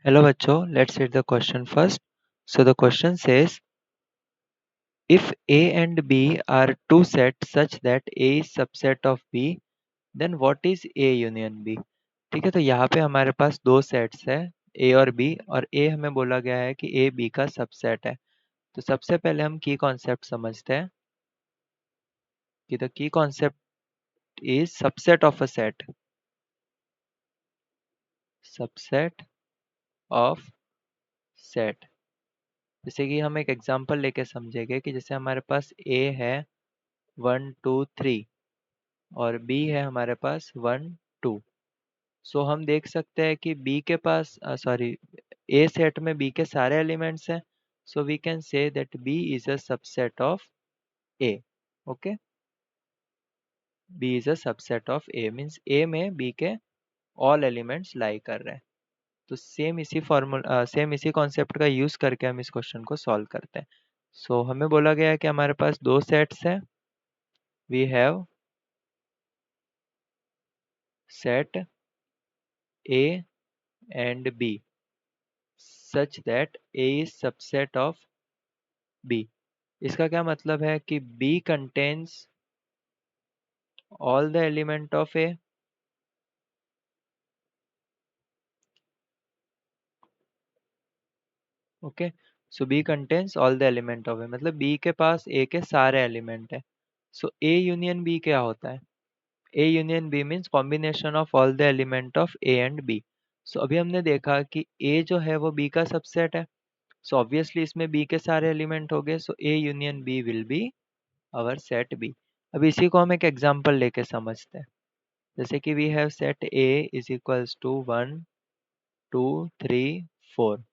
Hello bachcho, let's read the question first. So the question says, if A and B are two sets such that A is subset of B, then what is A union B? ठीक है, तो यहाँ पे हमारे पास दो sets है A और B, और A हमें बोला गया है कि A B का सबसेट है। तो सबसे पहले हम की कॉन्सेप्ट समझते हैं कि the key concept is subset of a set. Subset of set, जैसे कि हम एक एग्जांपल लेके समझेंगे कि जैसे हमारे पास A है 1 2 3 और B है हमारे पास 1 2। सो हम देख सकते हैं कि B के पास A सेट में B के सारे एलिमेंट्स हैं। So we can say that B is a subset of A। Okay, B is a subset of A means A में B के ऑल एलिमेंट्स लाई कर रहे हैं। तो सेम इसी कॉन्सेप्ट का यूज करके हम इस क्वेश्चन को सॉल्व करते हैं। सो हमें बोला गया है कि हमारे पास दो सेट्स हैं। We have set A and B such that A is subset of B। इसका क्या मतलब है कि B contains all the element of A। Okay, so B contains all the element of A, मतलब B के पास A के सारे एलिमेंट है। सो A यूनियन B क्या होता है? A union B means combination of all the element of A and B। सो अभी हमने देखा कि A जो है वो B का सबसेट है। सो ऑब्वियसली इसमें B के सारे एलिमेंट हो गए। So A union B will be our set B। अब इसी को हम एक एग्जांपल लेके समझते हैं। जैसे कि we have set A is equals to 1 2 3 4।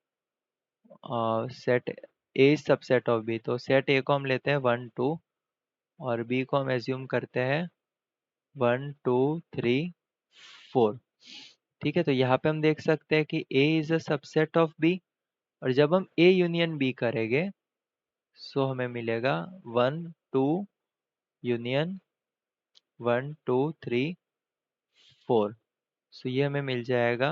Set A is subset of B, तो सेट A को हम लेते हैं 1 2 और B को हम एज्यूम करते हैं 1 2 3 4। ठीक है, तो यहाँ पे हम देख सकते हैं कि A is a subset of B, और जब हम A यूनियन B करेंगे सो हमें मिलेगा 1 2 यूनियन 1 2 3 4। सो ये हमें मिल जाएगा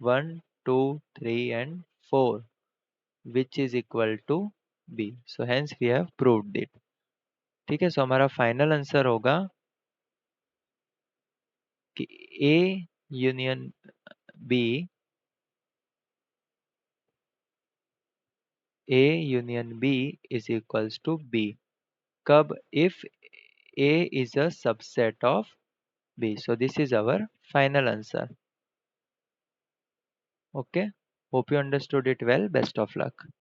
1 2 3 and 4 which is equal to B। So hence we have proved it. ठीक है, सो हमारा फाइनल आंसर होगा कि A union B, A union B is equals to B। कब? If A is a subset of B। So this is our final answer. Okay. Hope you understood it well. Best of luck.